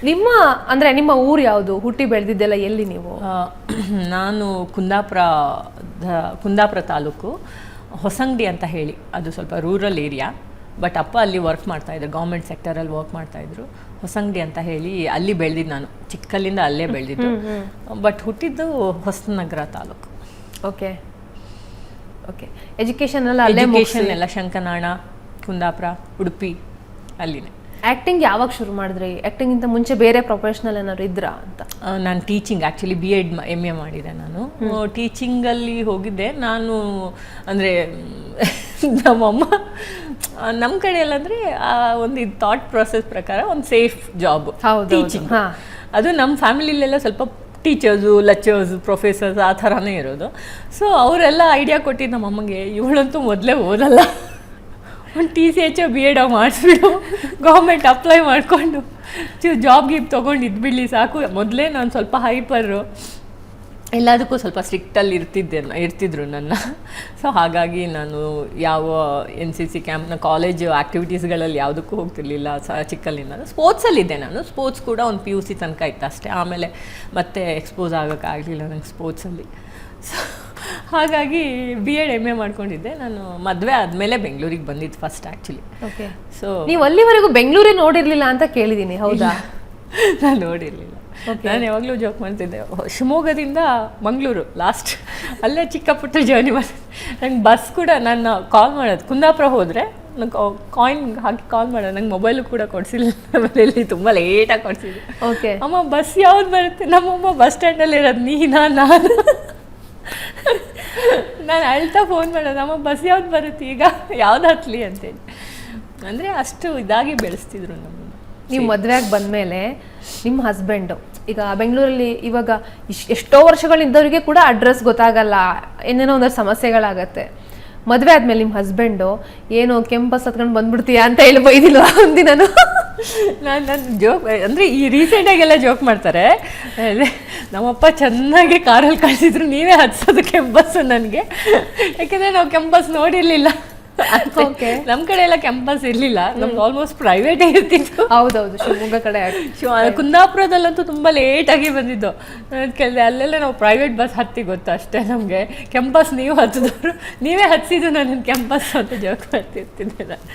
ನಿಮ್ಮ ಅಂದರೆ ನಿಮ್ಮ ಊರು ಯಾವುದು, ಹುಟ್ಟಿ ಬೆಳೆದಿದ್ದೆಲ್ಲ ಎಲ್ಲಿ ನೀವು? ನಾನು ಕುಂದಾಪುರ ತಾಲೂಕು ಹೊಸಂಗಡಿ ಅಂತ ಹೇಳಿ, ಅದು ಸ್ವಲ್ಪ ರೂರಲ್ ಏರಿಯಾ. ಬಟ್ ಅಪ್ಪ ಅಲ್ಲಿ ವರ್ಕ್ ಮಾಡ್ತಾಯಿದ್ರು, ಗೌರ್ಮೆಂಟ್ ಸೆಕ್ಟರಲ್ಲಿ ವರ್ಕ್ ಮಾಡ್ತಾಯಿದ್ರು. ಹೊಸಂಗಡಿ ಅಂತ ಹೇಳಿ ಅಲ್ಲಿ ಬೆಳೆದಿದ್ದು ನಾನು, ಚಿಕ್ಕಲ್ಲಿಂದ ಅಲ್ಲೇ ಬೆಳೆದಿದ್ದು. ಬಟ್ ಹುಟ್ಟಿದ್ದು Hosanagara taluk. Okay okay. Education ಎಲ್ಲ ಶಂಕನಾಳ, ಕುಂದಾಪುರ, ಉಡುಪಿ ಅಲ್ಲಿನೇ. ಆ್ಯಕ್ಟಿಂಗ್ ಯಾವಾಗ ಶುರು ಮಾಡಿದ್ರಿ? ಆ್ಯಕ್ಟಿಂಗಿಂತ ಮುಂಚೆ ಬೇರೆ ಪ್ರೊಫೆಷ್ನಲ್ ಏನಾದ್ರು ಇದ್ರಾ ಅಂತ? ನಾನು ಟೀಚಿಂಗ್, ಆ್ಯಕ್ಚುಲಿ BEd MA ಮಾಡಿದೆ ನಾನು. ಟೀಚಿಂಗಲ್ಲಿ ಹೋಗಿದ್ದೆ ನಾನು. ಅಂದರೆ ನಮ್ಮಮ್ಮ ನಮ್ಮ ಕಡೆ ಎಲ್ಲ ಅಂದರೆ ಒಂದು ಇದು ಥಾಟ್ ಪ್ರೊಸೆಸ್ ಪ್ರಕಾರ ಒಂದು ಸೇಫ್ ಜಾಬ್ ಟೀಚಿಂಗ್. ಅದು ನಮ್ಮ ಫ್ಯಾಮಿಲಿಲೆಲ್ಲ ಸ್ವಲ್ಪ ಟೀಚರ್ಸು, ಲೆಕ್ಚರ್ಸು, ಪ್ರೊಫೆಸರ್ಸ್ ಆ ಥರನೇ ಇರೋದು. ಸೊ ಅವರೆಲ್ಲ ಐಡಿಯಾ ಕೊಟ್ಟಿದ್ದು ನಮ್ಮಮ್ಮಗೆ, ಇವಳಂತೂ ಮೊದಲೇ ಓದಲ್ಲ, ಒಂದು TCH BEd ಮಾಡಿಸ್ಬಿಡು, ಗೌರ್ಮೆಂಟ್ ಅಪ್ಲೈ ಮಾಡಿಕೊಂಡು ಜಾಬ್ ಗೀಬ್ ತೊಗೊಂಡು ಇದ್ಬಿಡಲಿ ಸಾಕು. ಮೊದಲೇ ನಾನು ಸ್ವಲ್ಪ ಹೈಪರು, ಎಲ್ಲದಕ್ಕೂ ಸ್ವಲ್ಪ ಸ್ಟ್ರಿಕ್ಟಲ್ಲಿ ಇರ್ತಿದ್ರು ನನ್ನ. ಸೊ ಹಾಗಾಗಿ ನಾನು ಯಾವ NCC ಕ್ಯಾಂಪ್ನ ಕಾಲೇಜು ಆ್ಯಕ್ಟಿವಿಟೀಸ್ಗಳಲ್ಲಿ ಯಾವುದಕ್ಕೂ ಹೋಗ್ತಿರ್ಲಿಲ್ಲ ಚಿಕ್ಕಲ್ಲಿಂದ. ಸ್ಪೋರ್ಟ್ಸಲ್ಲಿದ್ದೆ ನಾನು. ಸ್ಪೋರ್ಟ್ಸ್ ಕೂಡ ಒಂದು PUC ತನಕ ಇತ್ತು ಅಷ್ಟೇ. ಆಮೇಲೆ ಮತ್ತೆ ಎಕ್ಸ್ಪೋಸ್ ಆಗೋಕ್ಕಾಗಲಿಲ್ಲ ನಂಗೆ ಸ್ಪೋರ್ಟ್ಸಲ್ಲಿ. ಸೊ ಹಾಗಾಗಿ BEd MA ಮಾಡ್ಕೊಂಡಿದ್ದೆ. ನಾನು ಮದುವೆ ಆದಮೇಲೆ ಬೆಂಗಳೂರಿಗೆ ಬಂದಿದ್ದು ಫಸ್ಟ್ ಆ್ಯಕ್ಚುಲಿ. ಓಕೆ. ಸೊ ನೀವು ಅಲ್ಲಿವರೆಗೂ ಬೆಂಗಳೂರೇ ನೋಡಿರಲಿಲ್ಲ ಅಂತ ಕೇಳಿದ್ದೀನಿ, ಹೌದಾ? ನಾನು ನೋಡಿರಲಿಲ್ಲ. ನಾನು ಯಾವಾಗಲೂ ಜೋಕ್ ಮಾಡ್ತಿದ್ದೆ, ಶಿವಮೊಗ್ಗದಿಂದ ಮಂಗಳೂರು ಲಾಸ್ಟ್, ಅಲ್ಲೇ ಚಿಕ್ಕ ಪುಟ್ಟ ಜರ್ನಿ ಮಾಡ್ತಿದ್ದೆ. ನಂಗೆ ಬಸ್ ಕೂಡ ನಾನು ಕಾಲ್ ಮಾಡೋದು, ಕುಂದಾಪುರ ಹೋದರೆ ನಂಗೆ ಕಾಯಿನ್ ಹಾಕಿ ಕಾಲ್ ಮಾಡೋದು. ನಂಗೆ ಮೊಬೈಲು ಕೂಡ ಕೊಡಿಸಿಲ್ಲ, ಮನೆಯಲ್ಲಿ ತುಂಬ ಲೇಟಾಗಿ ಕೊಡಿಸಿದ್ದೆ. ಓಕೆ. ಅಮ್ಮ ಬಸ್ ಯಾವ್ದು ಬರುತ್ತೆ? ನಮ್ಮಮ್ಮ ಬಸ್ ಸ್ಟ್ಯಾಂಡಲ್ಲಿ ಇರೋದು, ನಾನು ಅಳ್ತಾ ಫೋನ್ ಮಾಡೋದು, ಅಮ್ಮ ಬಸ್ ಯಾವ್ದು ಬರುತ್ತೆ ಈಗ, ಯಾವ್ದು ಹತ್ತಲಿ ಅಂತೇಳಿ. ಅಂದರೆ ಅಷ್ಟು ಇದಾಗಿ ಬೆಳೆಸ್ತಿದ್ರು ನಮ್ಮನ್ನು. ನೀವು ಮದುವೆಯಾಗಿ ಬಂದಮೇಲೆ ನಿಮ್ಮ ಹಸ್ಬೆಂಡು ಈಗ ಬೆಂಗಳೂರಲ್ಲಿ ಇವಾಗ ಎಷ್ಟೋ ವರ್ಷಗಳಿದ್ದವರಿಗೆ ಕೂಡ ಅಡ್ರೆಸ್ ಗೊತ್ತಾಗಲ್ಲ, ಏನೇನೋ ಒಂದಷ್ಟು ಸಮಸ್ಯೆಗಳಾಗತ್ತೆ. ಮದುವೆ ಆದಮೇಲೆ ನಿಮ್ಮ ಹಸ್ಬೆಂಡು ಏನು ಕೆಂಪಸ್ ಹತ್ಕೊಂಡು ಬಂದ್ಬಿಡ್ತೀಯಾ ಅಂತ ಹೇಳಿ ಬೈದಿಲ್ವ ಒಂದಿನೂ? ನಾನು ಜೋಕ್ ಅಂದರೆ ಈ ರೀಸೆಂಟಾಗೆಲ್ಲ ಜೋಕ್ ಮಾಡ್ತಾರೆ, ನಮ್ಮಪ್ಪ ಚೆನ್ನಾಗಿ ಕಾರಲ್ಲಿ ಕಳಿಸಿದ್ರು, ನೀವೇ ಹತ್ಸೋದು ಕೆಂಪಸ್ಸು ನನಗೆ, ಯಾಕೆಂದರೆ ನಾವು ಕೆಂಪಸ್ ನೋಡಿರಲಿಲ್ಲ. ಓಕೆ. ನಮ್ಮ ಕಡೆ ಎಲ್ಲ ಕ್ಯಾಂಪಸ್ ಇರಲಿಲ್ಲ, ನಮ್ದು ಆಲ್ಮೋಸ್ಟ್ ಪ್ರೈವೇಟೇ ಇರ್ತಿತ್ತು. ಹೌದೌದು, ಶಿವಮೊಗ್ಗ ಕಡೆ. ಕುಂದಾಪುರದಲ್ಲಂತೂ ತುಂಬ ಲೇಟಾಗಿ ಬಂದಿದ್ದು. ಕೇಳಿದೆ, ಅಲ್ಲೆಲ್ಲ ನಾವು ಪ್ರೈವೇಟ್ ಬಸ್ ಹತ್ತಿ ಗೊತ್ತು ಅಷ್ಟೇ ನಮಗೆ, ಕ್ಯಾಂಪಸ್ ನೀವು ಹತ್ತಿದವರು, ನೀವೇ ಹತ್ತಿದ್ದು ನನ್ನ ಕ್ಯಾಂಪಸ್ ಅಂತ ಜೋಕ್ ಮಾಡ್ತಿರ್ತಿದ್ದೆ ನಾನು.